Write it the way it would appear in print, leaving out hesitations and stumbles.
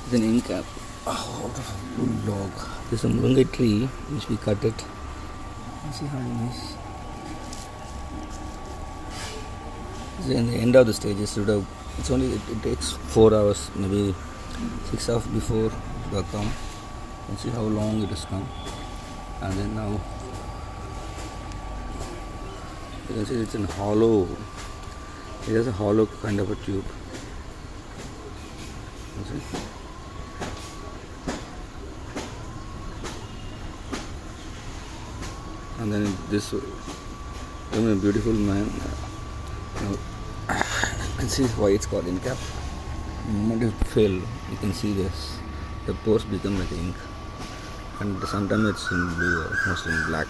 It's an ink cap out of a wood log. There's a mulungai tree which we cut it. You see how nice. So in the end of the stages, it takes 4 hours, maybe 6 hours before it will come. You can see how long it has come. And then now you can see it's in hollow. It has a hollow kind of a tube. You see? And then this a beautiful man. Now, you can see why it's called ink cap. The moment you fill, you can see this. The pores become like ink, and sometimes it's in blue or mostly in black.